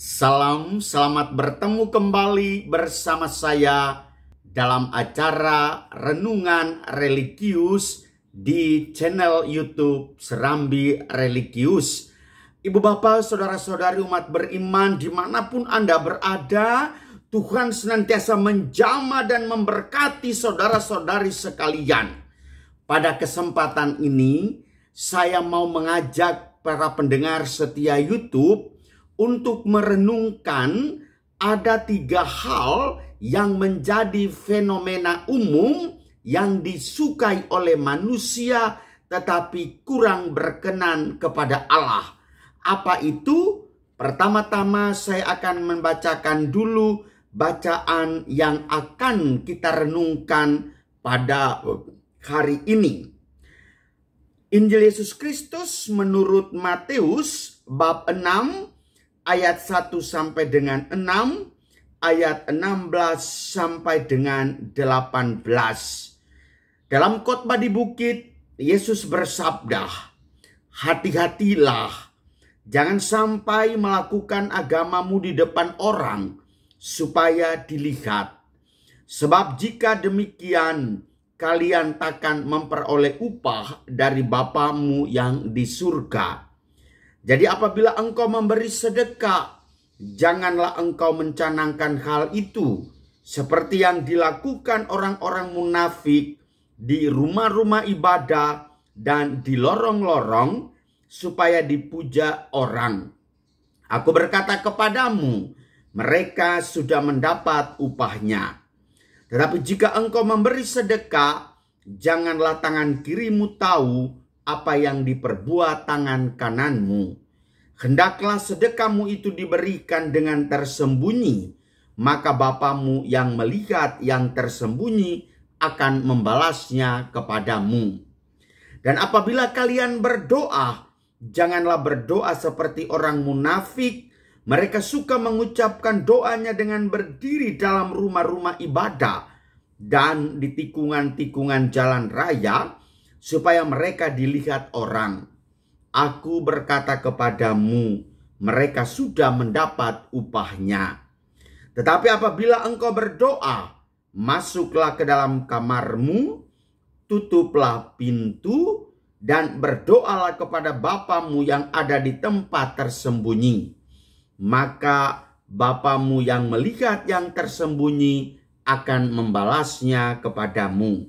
Salam, selamat bertemu kembali bersama saya dalam acara Renungan Religius di channel YouTube Serambi Religius. Ibu bapak, saudara-saudari umat beriman dimanapun Anda berada, Tuhan senantiasa menjamah dan memberkati saudara-saudari sekalian. Pada kesempatan ini, saya mau mengajak para pendengar setia YouTube untuk merenungkan ada 3 hal yang menjadi fenomena umum yang disukai oleh manusia tetapi kurang berkenan kepada Allah. Apa itu? Pertama-tama saya akan membacakan dulu bacaan yang akan kita renungkan pada hari ini. Injil Yesus Kristus menurut Matius bab 6 ayat 1 sampai dengan 6, ayat 16 sampai dengan 18. Dalam khotbah di bukit, Yesus bersabda, "Hati-hatilah, jangan sampai melakukan agamamu di depan orang, supaya dilihat. Sebab jika demikian, kalian takkan memperoleh upah dari Bapamu yang di surga. Jadi apabila engkau memberi sedekah, janganlah engkau mencanangkan hal itu seperti yang dilakukan orang-orang munafik di rumah-rumah ibadah dan di lorong-lorong supaya dipuja orang. Aku berkata kepadamu, mereka sudah mendapat upahnya. Tetapi jika engkau memberi sedekah, janganlah tangan kirimu tahu apa yang diperbuat tangan kananmu. Hendaklah sedekahmu itu diberikan dengan tersembunyi, maka Bapamu yang melihat yang tersembunyi akan membalasnya kepadamu. Dan apabila kalian berdoa, janganlah berdoa seperti orang munafik. Mereka suka mengucapkan doanya dengan berdiri dalam rumah-rumah ibadah dan di tikungan-tikungan jalan raya, supaya mereka dilihat orang. Aku berkata kepadamu, mereka sudah mendapat upahnya. Tetapi apabila engkau berdoa, masuklah ke dalam kamarmu, tutuplah pintu, dan berdoalah kepada Bapamu yang ada di tempat tersembunyi. Maka Bapamu yang melihat yang tersembunyi akan membalasnya kepadamu.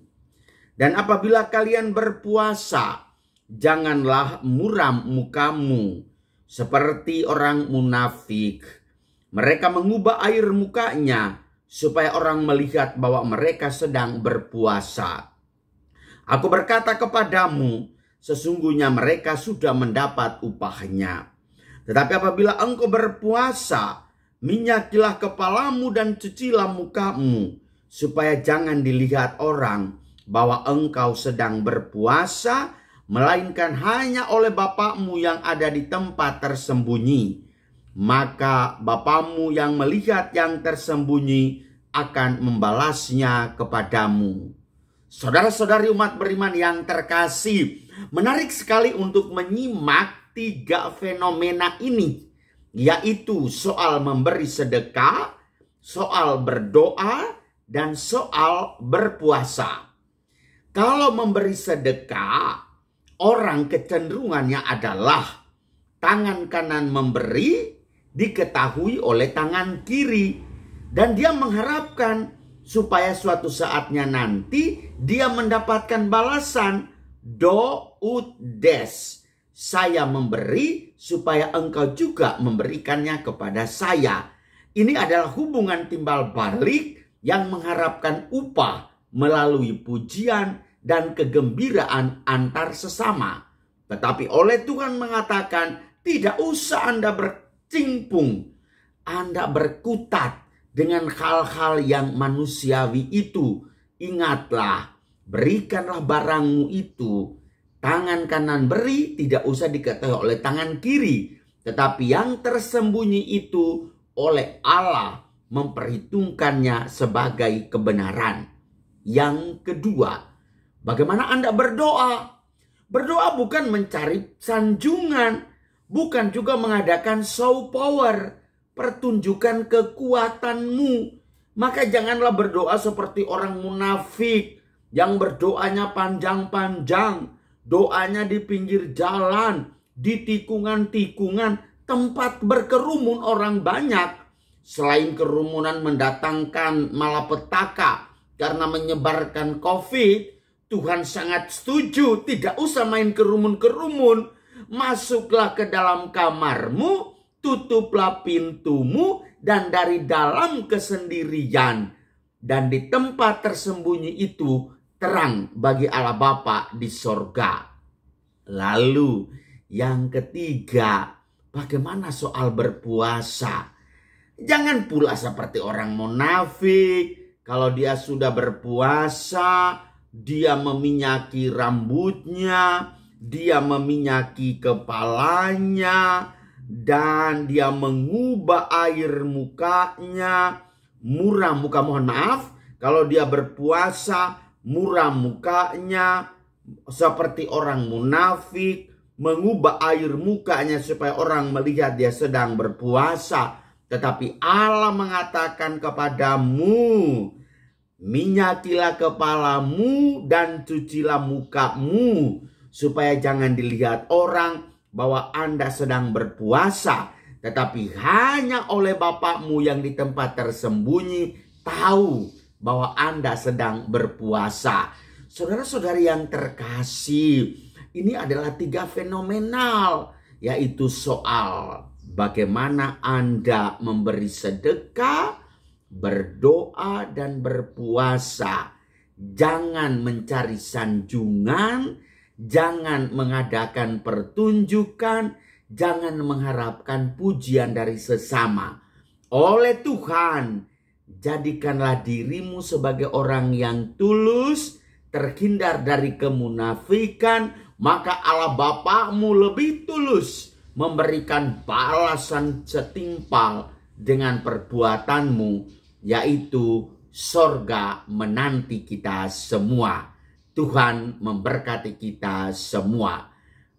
Dan apabila kalian berpuasa, janganlah muram mukamu seperti orang munafik. Mereka mengubah air mukanya supaya orang melihat bahwa mereka sedang berpuasa. Aku berkata kepadamu, sesungguhnya mereka sudah mendapat upahnya. Tetapi apabila engkau berpuasa, minyakilah kepalamu dan cucilah mukamu, supaya jangan dilihat orang bahwa engkau sedang berpuasa, melainkan hanya oleh Bapamu yang ada di tempat tersembunyi. Maka Bapamu yang melihat yang tersembunyi akan membalasnya kepadamu." Saudara-saudari umat beriman yang terkasih, menarik sekali untuk menyimak 3 fenomena ini, yaitu soal memberi sedekah, soal berdoa, dan soal berpuasa. Kalau memberi sedekah, orang kecenderungannya adalah tangan kanan memberi diketahui oleh tangan kiri. Dan dia mengharapkan supaya suatu saatnya nanti dia mendapatkan balasan. Do ut des. Saya memberi supaya engkau juga memberikannya kepada saya. Ini adalah hubungan timbal balik yang mengharapkan upah melalui pujian dan kegembiraan antar sesama. Tetapi oleh Tuhan mengatakan, tidak usah Anda bercimpung, Anda berkutat dengan hal-hal yang manusiawi itu. Ingatlah, berikanlah barangmu itu. Tangan kanan beri, tidak usah diketahui oleh tangan kiri. Tetapi yang tersembunyi itu oleh Allah memperhitungkannya sebagai kebenaran. Yang kedua, bagaimana Anda berdoa? Berdoa bukan mencari sanjungan, bukan juga mengadakan show power, pertunjukan kekuatanmu. Maka janganlah berdoa seperti orang munafik yang berdoanya panjang-panjang, doanya di pinggir jalan, di tikungan-tikungan, tempat berkerumun orang banyak. Selain kerumunan mendatangkan malapetaka karena menyebarkan COVID, Tuhan sangat setuju, tidak usah main kerumun-kerumun. Masuklah ke dalam kamarmu, tutuplah pintumu, dan dari dalam kesendirian. Dan di tempat tersembunyi itu terang bagi Allah Bapa di sorga. Lalu yang ketiga, bagaimana soal berpuasa? Jangan pula seperti orang munafik. Kalau dia sudah berpuasa, dia meminyaki rambutnya, dia meminyaki kepalanya, dan dia mengubah air mukanya, mohon maaf, kalau dia berpuasa, muram mukanya seperti orang munafik, mengubah air mukanya supaya orang melihat dia sedang berpuasa. Tetapi Allah mengatakan kepadamu, minyakilah kepalamu dan cucilah mukamu, supaya jangan dilihat orang bahwa Anda sedang berpuasa, tetapi hanya oleh Bapakmu yang di tempat tersembunyi tahu bahwa Anda sedang berpuasa. Saudara-saudari yang terkasih, ini adalah 3 fenomenal, yaitu soal bagaimana Anda memberi sedekah, berdoa, dan berpuasa. Jangan mencari sanjungan, jangan mengadakan pertunjukan, jangan mengharapkan pujian dari sesama. Oleh Tuhan, jadikanlah dirimu sebagai orang yang tulus, terhindar dari kemunafikan, maka Allah Bapakmu lebih tulus memberikan balasan setimpal dengan perbuatanmu, yaitu sorga menanti kita semua. Tuhan memberkati kita semua.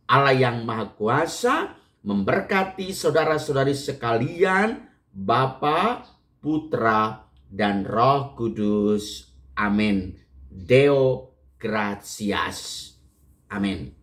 Allah yang Maha Kuasa memberkati saudara-saudari sekalian, Bapa, Putra, dan Roh Kudus. Amin. Deo gratias. Amin.